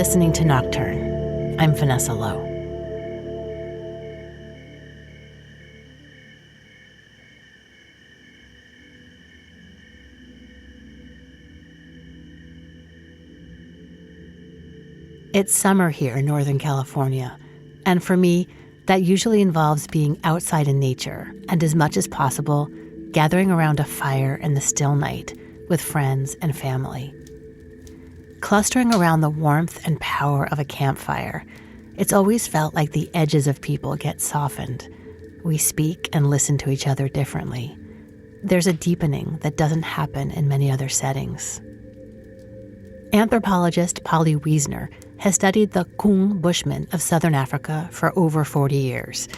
listening to Nocturne. I'm Vanessa Lowe. It's summer here in Northern California, and for me, that usually involves being outside in nature and, as much as possible, gathering around a fire in the still night with friends and family. Clustering around the warmth and power of a campfire, it's always felt like the edges of people get softened. We speak and listen to each other differently. There's a deepening that doesn't happen in many other settings. Anthropologist Polly Wiesner has studied the Kung Bushmen of southern Africa for over 40 years.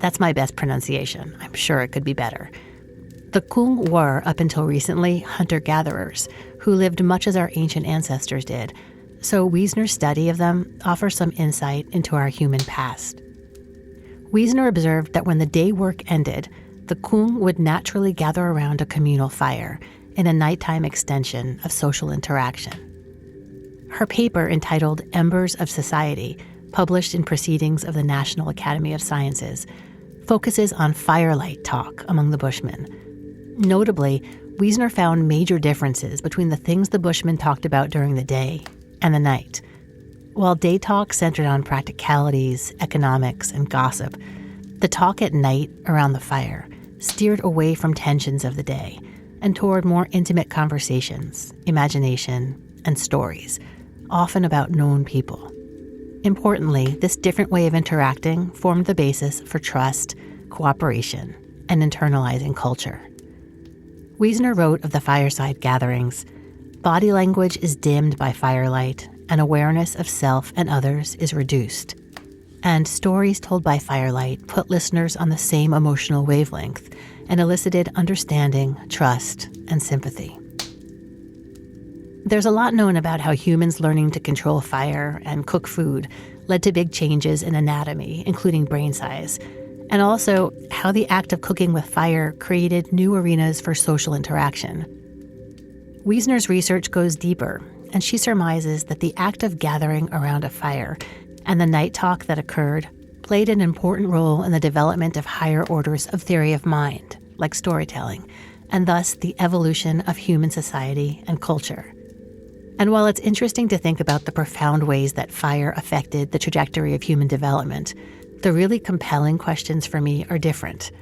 That's my best pronunciation. I'm sure it could be better. The Kung were, up until recently, hunter-gatherers who lived much as our ancient ancestors did. So Wiesner's study of them offers some insight into our human past. Wiesner observed that when the day work ended, the Kung would naturally gather around a communal fire in a nighttime extension of social interaction. Her paper, entitled Embers of Society, published in Proceedings of the National Academy of Sciences, focuses on firelight talk among the Bushmen. Notably, Wiesner found major differences between the things the Bushmen talked about during the day and the night. While day talk centered on practicalities, economics, and gossip, the talk at night around the fire steered away from tensions of the day and toward more intimate conversations, imagination, and stories, often about known people. Importantly, this different way of interacting formed the basis for trust, cooperation, and internalizing culture. Wiesner wrote of the fireside gatherings, "Body language is dimmed by firelight, and awareness of self and others is reduced. And stories told by firelight put listeners on the same emotional wavelength and elicited understanding, trust, and sympathy." There's a lot known about how humans learning to control fire and cook food led to big changes in anatomy, including brain size, and also how the act of cooking with fire created new arenas for social interaction. Wiesner's research goes deeper, and she surmises that the act of gathering around a fire and the night talk that occurred played an important role in the development of higher orders of theory of mind, like storytelling, and thus the evolution of human society and culture. And while it's interesting to think about the profound ways that fire affected the trajectory of human development, the really compelling questions for me are different.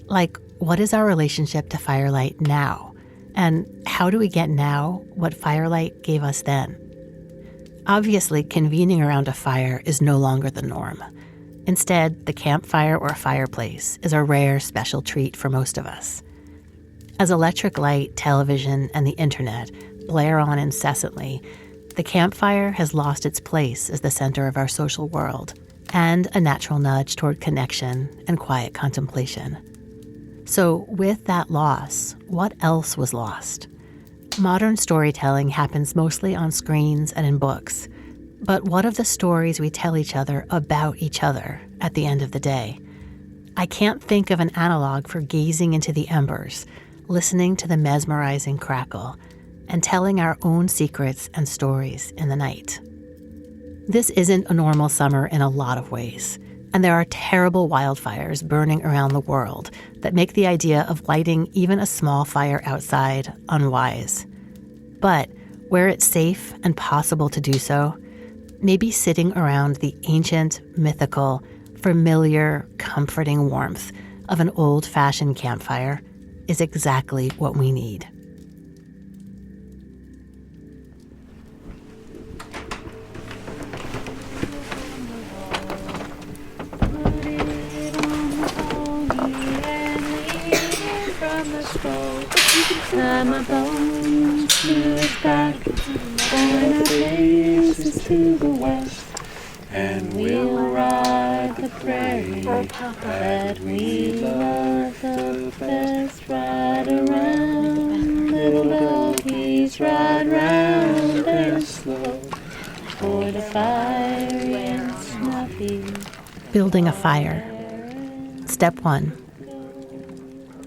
Like, what is our relationship to firelight now? And how do we get now what firelight gave us then? Obviously, convening around a fire is no longer the norm. Instead, the campfire or fireplace is a rare special treat for most of us. As electric light, television, and the internet blare on incessantly, the campfire has lost its place as the center of our social world and a natural nudge toward connection and quiet contemplation. So with that loss, what else was lost? Modern storytelling happens mostly on screens and in books. But what of the stories we tell each other about each other at the end of the day? I can't think of an analog for gazing into the embers, listening to the mesmerizing crackle, and telling our own secrets and stories in the night. This isn't a normal summer in a lot of ways, and there are terrible wildfires burning around the world that make the idea of lighting even a small fire outside unwise. But where it's safe and possible to do so, maybe sitting around the ancient, mythical, familiar, comforting warmth of an old-fashioned campfire is exactly what we need. Tie my bones to his back, point our faces to the west, and we'll ride the prairie that we love the best. Ride around, little doggies, ride round and slow, for the fire and snuffy. Building a fire. Step 1.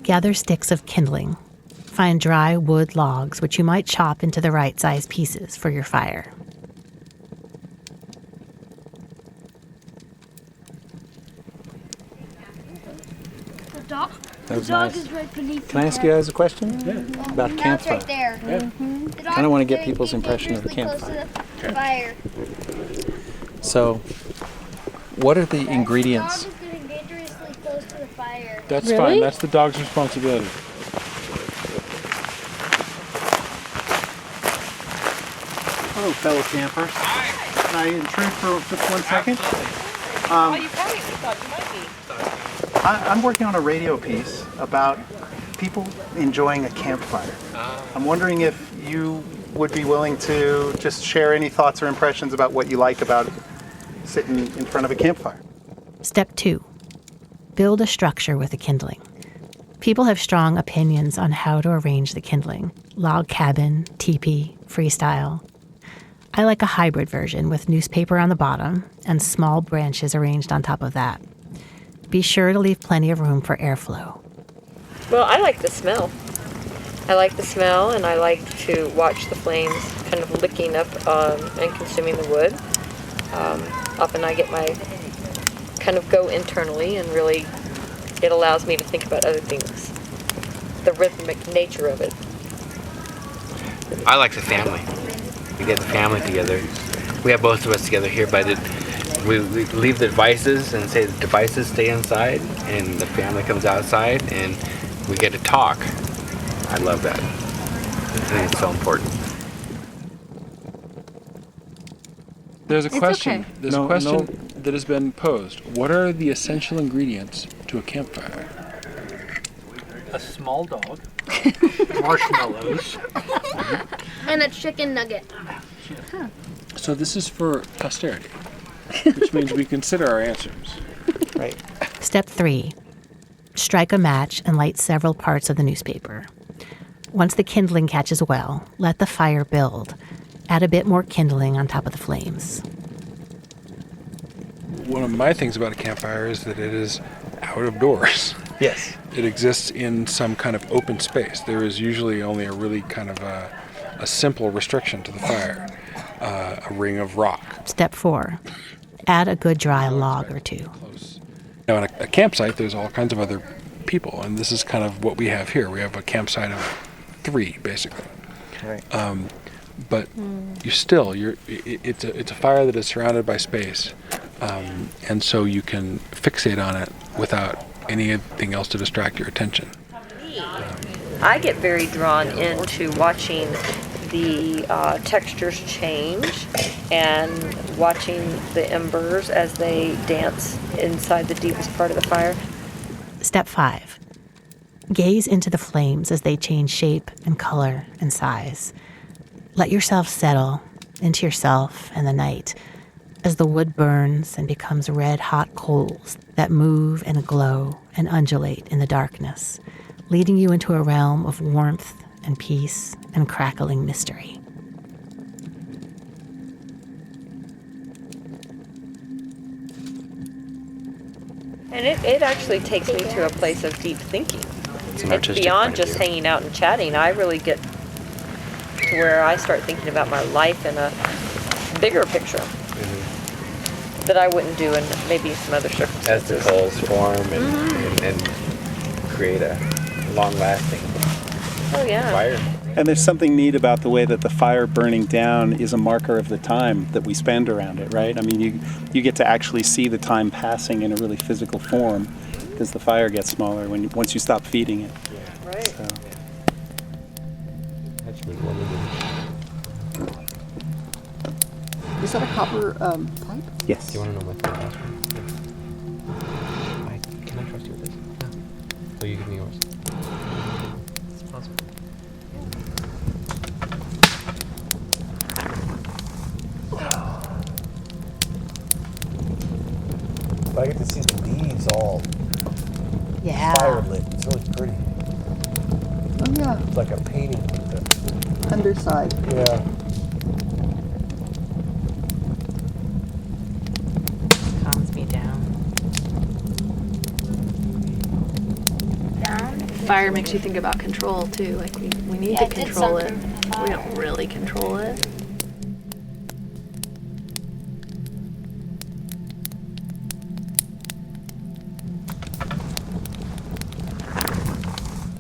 Gather sticks of kindling. Find dry wood logs, which you might chop into the right size pieces for your fire. That was dog nice. is right beneath Can I ask you guys a question? Yeah. About Now campfire. it's right there. Yeah. The dog Kinda wanna is get getting people's impression of the dangerously campfire. close to the fire. So, what are the ingredients? The dog is getting dangerously close to the fire. That's fine. That's the dog's responsibility. Hello, fellow campers. Can I intrude for just 1 second? You probably thought you might be. I'm working on a radio piece about people enjoying a campfire. I'm wondering if you would be willing to just share any thoughts or impressions about what you like about sitting in front of a campfire. Step 2. Build a structure with the kindling. People have strong opinions on how to arrange the kindling. Log cabin, teepee, freestyle. I like a hybrid version with newspaper on the bottom and small branches arranged on top of that. Be sure to leave plenty of room for airflow. Well, I like the smell. I like the smell, and I like to watch the flames kind of licking up and consuming the wood. Often I get my kind of go internally, and really it allows me to think about other things. The rhythmic nature of it. I like the family. We get the family together. We have both of us together here, but we leave the devices and say the devices stay inside, and the family comes outside, and we get to talk. I love that. I think it's so important. There's a question. okay. There's a question that has been posed. What are the essential ingredients to a campfire? A small dog, marshmallows, And a chicken nugget. So this is for posterity, which means we consider our answers. Right. Step 3. Strike a match and light several parts of the newspaper. Once the kindling catches well, let the fire build. Add a bit more kindling on top of the flames. One of my things about a campfire is that it is out of doors. Yes. It exists in some kind of open space. There is usually only a really kind of a simple restriction to the fire, a ring of rock. Step 4. Add a good dry log or two. Now, in a campsite, there's all kinds of other people, and this is kind of what we have here. We have a campsite of 3, basically. Right. But it's a fire that is surrounded by space, and so you can fixate on it without anything else to distract your attention. I get very drawn into watching the textures change and watching the embers as they dance inside the deepest part of the fire. Step 5. Gaze into the flames as they change shape and color and size. Let yourself settle into yourself and the night as the wood burns and becomes red-hot coals that move and glow and undulate in the darkness, leading you into a realm of warmth and peace and crackling mystery. And it actually takes me to a place of deep thinking. It's an It's artistic beyond point of just view. hanging out and chatting. I really get to where I start thinking about my life in a bigger picture that I wouldn't do in maybe some other As the circumstances. coals form and create a long-lasting Oh yeah. fire. And there's something neat about the way that the fire burning down is a marker of the time that we spend around it, right? I mean, you get to actually see the time passing in a really physical form as the fire gets smaller once you stop feeding it. Right. So. That's really what it is. Is that a copper pipe? Yes. Do you want to know what the last one? Can I trust you with this? No. So you give me yours. It's possible. I get to see the leaves all Yeah. fire lit. It's really pretty. Oh yeah, It's like a painting with it. underside. Yeah. Calms me down. Fire makes you think about control too. Like we need to control it. We don't really control it.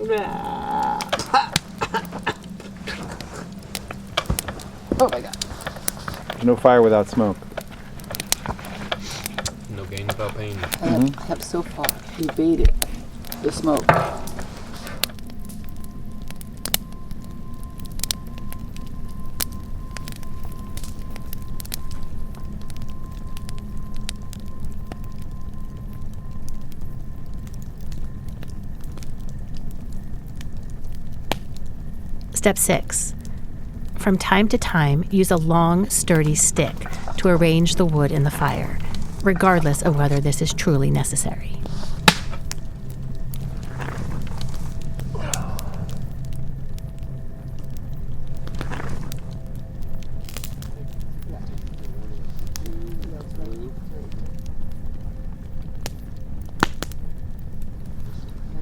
Oh my god. There's no fire without smoke. No gain without pain. I have so far evaded the smoke. Step 6. From time to time, use a long, sturdy stick to arrange the wood in the fire, regardless of whether this is truly necessary.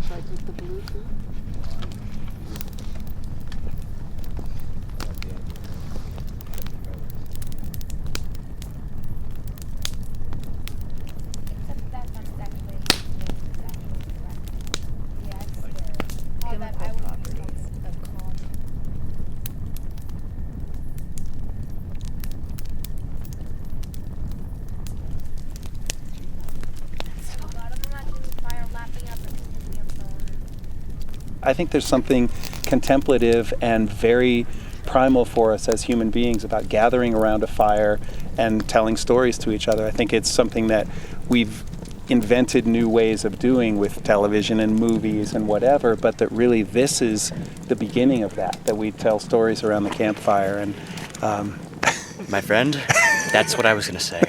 Should I take the blue too? I think there's something contemplative and very primal for us as human beings about gathering around a fire and telling stories to each other. I think it's something that we've invented new ways of doing with television and movies and whatever, but that really this is the beginning of that we tell stories around the campfire. And My friend, that's what I was going to say.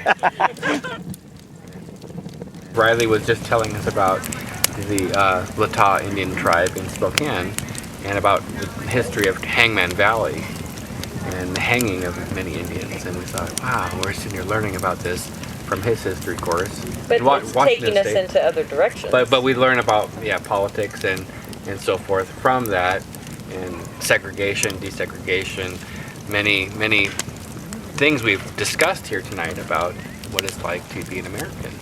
Riley was just telling us about the Latah Indian tribe in Spokane and about the history of Hangman Valley and the hanging of many Indians. And we thought, wow, we're sitting here learning about this from his history course. But it's taking us State. into other directions. But we learn about politics and so forth from that, and segregation, desegregation, many things we've discussed here tonight about what it's like to be an American.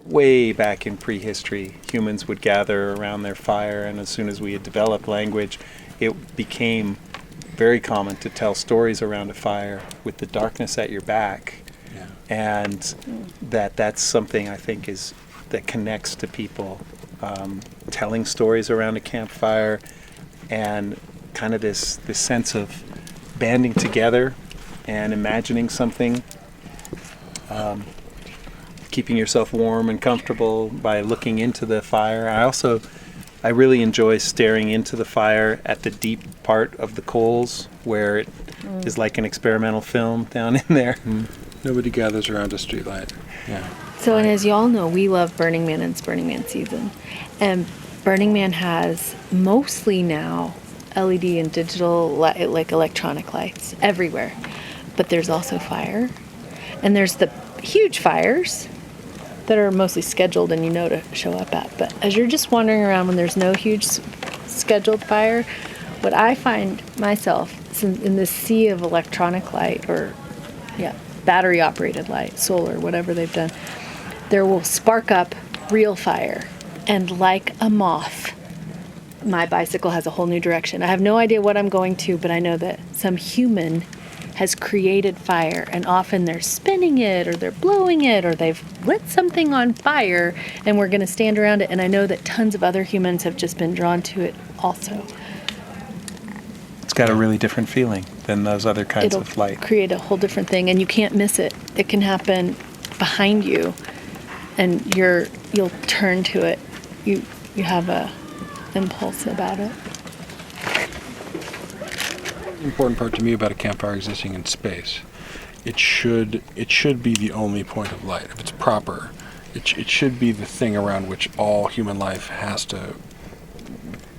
Way back in prehistory, humans would gather around their fire, and as soon as we had developed language, it became very common to tell stories around a fire with the darkness at your back. Yeah. And that's something I think that connects to people, telling stories around a campfire, and kind of this sense of banding together and imagining something, keeping yourself warm and comfortable by looking into the fire. I really enjoy staring into the fire at the deep part of the coals where it is like an experimental film down in there. Nobody gathers around a streetlight. Yeah. So, and as you all know, we love Burning Man and it's Burning Man season. And Burning Man has mostly now LED and digital, like electronic lights everywhere. But there's also fire. And there's the huge fires that are mostly scheduled and to show up at. But as you're just wandering around when there's no huge scheduled fire, what I find myself is in this sea of electronic light or battery operated light, solar, whatever they've done, there will spark up real fire. And like a moth, my bicycle has a whole new direction. I have no idea what I'm going to, but I know that some human has created fire, and often they're spinning it or they're blowing it or they've lit something on fire, and we're going to stand around it. And I know that tons of other humans have just been drawn to it also. It's got a really different feeling than those other kinds of light. It'll create a whole different thing, and you can't miss it. It can happen behind you, and you'll turn to it. You have a impulse about it. The important part to me about a campfire existing in space, it should be the only point of light. If it's proper, it should be the thing around which all human life has to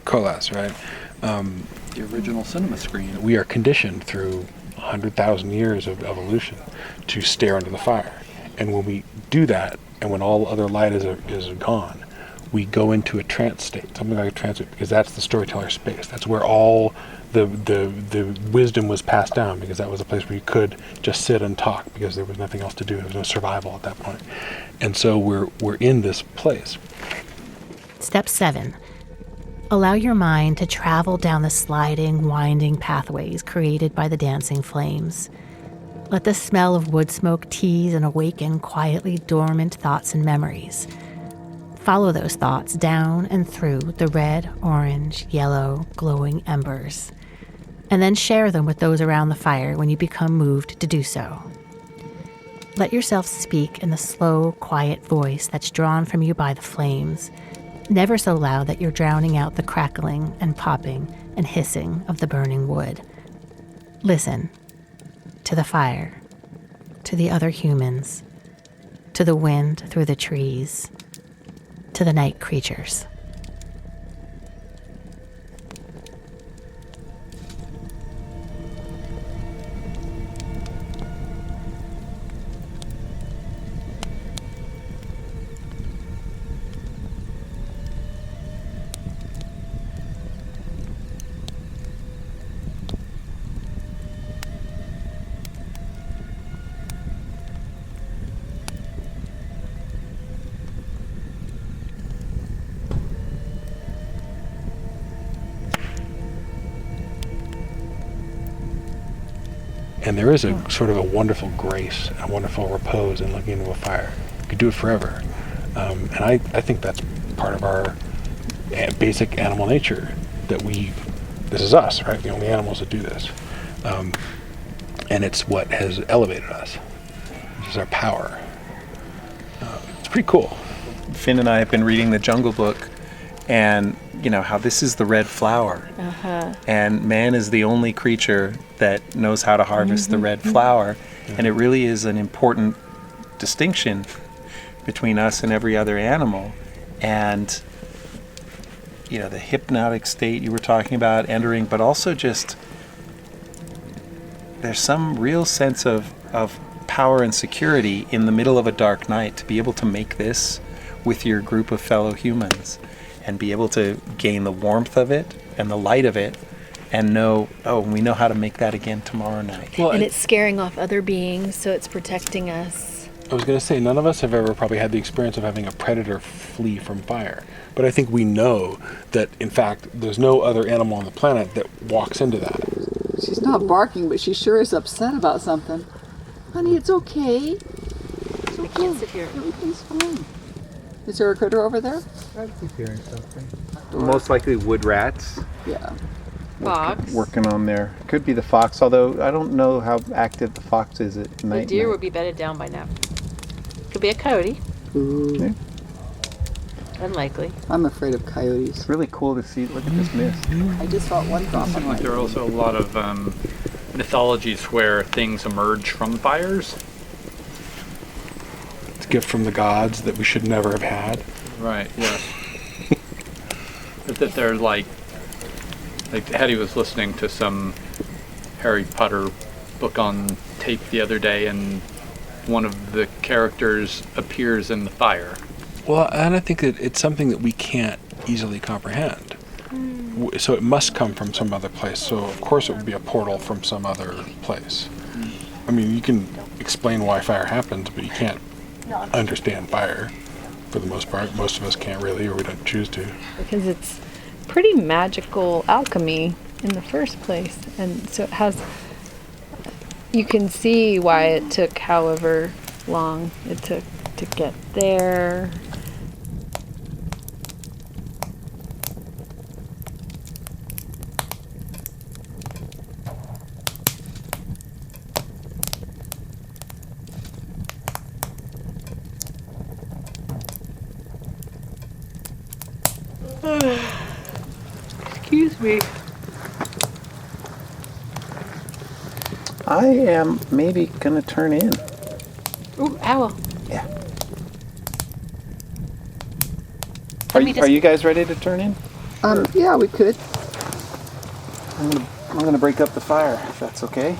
coalesce, right? The original cinema screen. We are conditioned through 100,000 years of evolution to stare into the fire. And when we do that, and when all other light is gone, we go into a trance state, something like a trance state, because that's the storyteller space. That's where all the wisdom was passed down, because that was a place where you could just sit and talk because there was nothing else to do. There was no survival at that point. And so we're in this place. Step 7. Allow your mind to travel down the sliding, winding pathways created by the dancing flames. Let the smell of wood smoke tease and awaken quietly dormant thoughts and memories. Follow those thoughts down and through the red, orange, yellow, glowing embers. And then share them with those around the fire when you become moved to do so. Let yourself speak in the slow, quiet voice that's drawn from you by the flames, never so loud that you're drowning out the crackling and popping and hissing of the burning wood. Listen to the fire, to the other humans, to the wind through the trees, to the night creatures. And there is a sort of a wonderful grace, a wonderful repose in looking into a fire. You could do it forever. And I think that's part of our basic animal nature, that this is us, right? The only animals that do this. And it's what has elevated us. This is our power. It's pretty cool. Finn and I have been reading the Jungle Book, and how this is the red flower, and man is the only creature that knows how to harvest the red flower, and it really is an important distinction between us and every other animal. And the hypnotic state you were talking about entering, but also just there's some real sense of power and security in the middle of a dark night to be able to make this with your group of fellow humans and be able to gain the warmth of it and the light of it and know, we know how to make that again tomorrow night. Well, and it's scaring off other beings, so it's protecting us. I was going to say, none of us have ever probably had the experience of having a predator flee from fire. But I think we know that, in fact, there's no other animal on the planet that walks into that. She's not barking, but she sure is upset about something. Honey, it's okay. It's okay. I can't sit here. Everything's fine. Is there a critter over there? I keep hearing something. Most likely wood rats. Yeah. Fox. Working on there. Could be the fox, although I don't know how active the fox is at night. The deer would be bedded down by now. Could be a coyote. Ooh. Yeah. Unlikely. I'm afraid of coyotes. It's really cool to see. Look at this mist. I just felt one drop on my There are also a lot of mythologies where things emerge from fires. It's a gift from the gods that we should never have had. Right, yes. That they're like Hetty was listening to some Harry Potter book on tape the other day, and one of the characters appears in the fire. Well, and I think that it's something that we can't easily comprehend. So it must come from some other place. So of course it would be a portal from some other place. I mean, you can explain why fire happens, but you can't understand fire for the most part. Most of us can't really, or we don't choose to. Because it's pretty magical alchemy in the first place. And so it has, you can see why it took however long it took to get there. Excuse me. I am maybe gonna turn in. Ooh, owl. Yeah. Are you guys ready to turn in? Yeah, we could. I'm gonna break up the fire, if that's okay.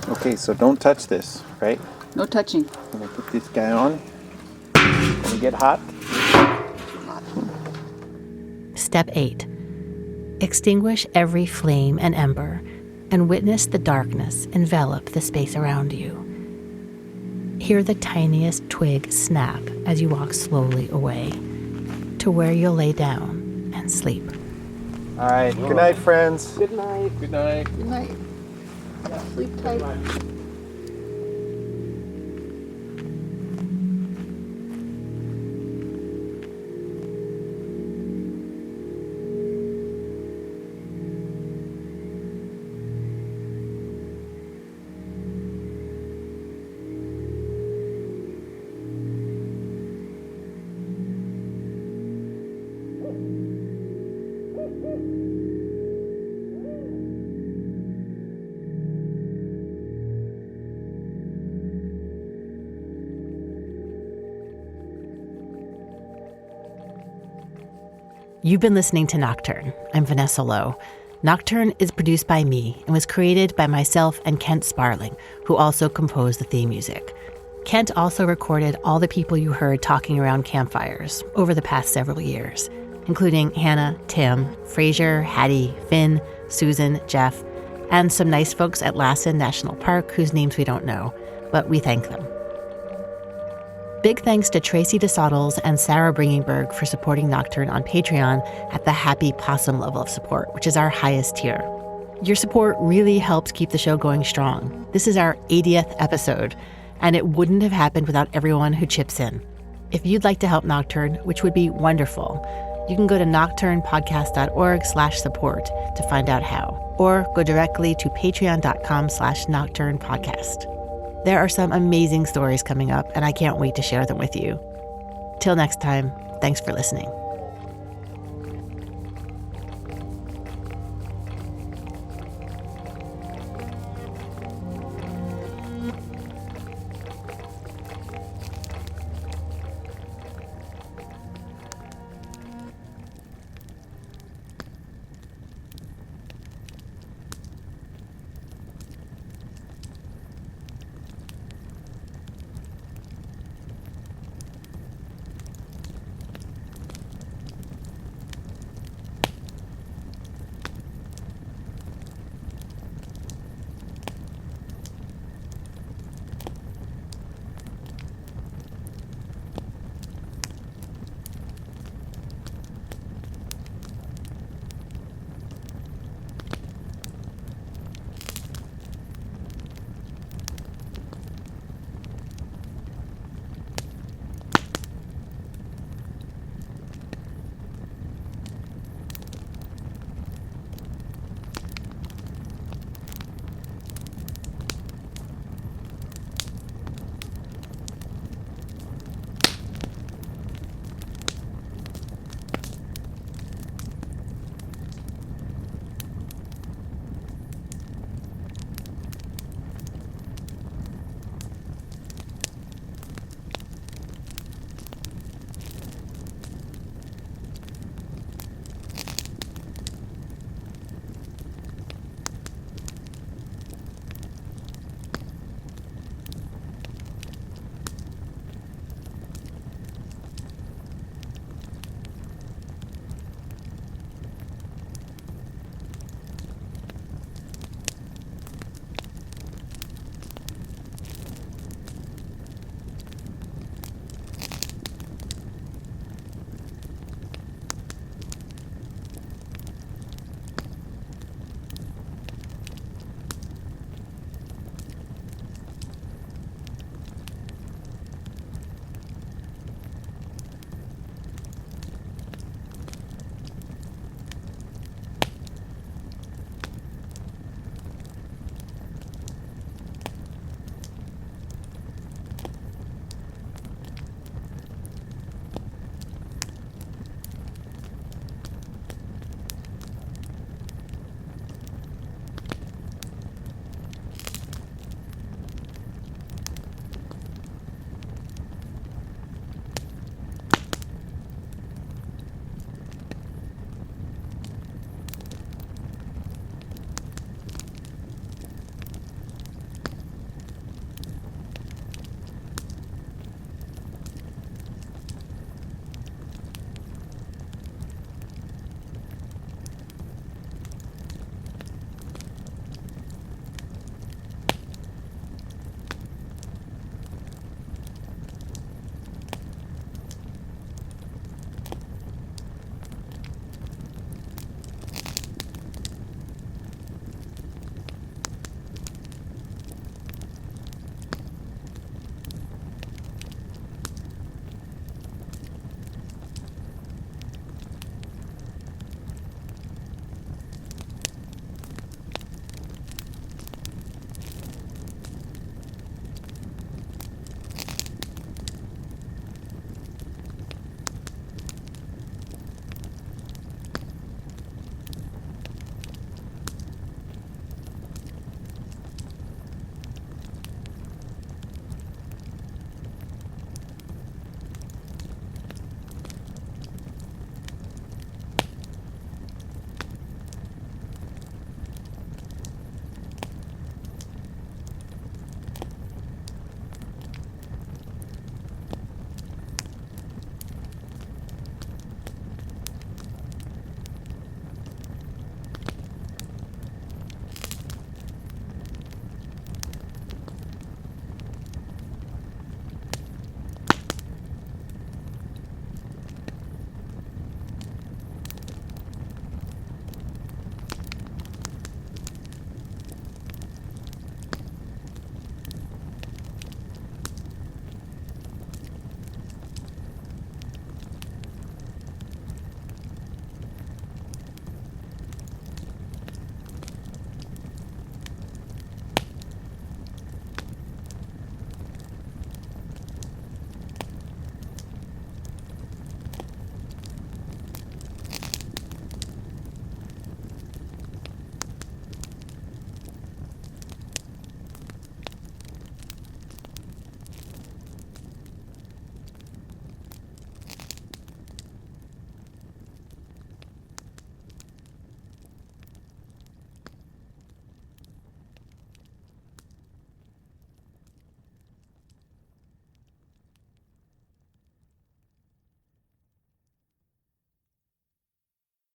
Okay, so don't touch this, right? No touching. I'm gonna put this guy on. Gonna get hot. Step 8. Extinguish every flame and ember and witness the darkness envelop the space around you. hear the tiniest twig snap as you walk slowly away to where you'll lay down and sleep. All right. Good night, friends. Good night. Good night. Good night. Sleep tight. You've been listening to Nocturne. I'm Vanessa Lowe. Nocturne is produced by me and was created by myself and Kent Sparling, who also composed the theme music. Kent also recorded all the people you heard talking around campfires over the past several years, including Hannah, Tim, Fraser, Hattie, Finn, Susan, Jeff, and some nice folks at Lassen National Park whose names we don't know, but we thank them. Big thanks to Tracy DeSottles and Sarah Bringenberg for supporting Nocturne on Patreon at the Happy Possum level of support, which is our highest tier. Your support really helps keep the show going strong. This is our 80th episode, and it wouldn't have happened without everyone who chips in. If you'd like to help Nocturne, which would be wonderful, you can go to nocturnepodcast.org/support to find out how, or go directly to patreon.com/nocturnepodcast. There are some amazing stories coming up, and I can't wait to share them with you. Till next time, thanks for listening.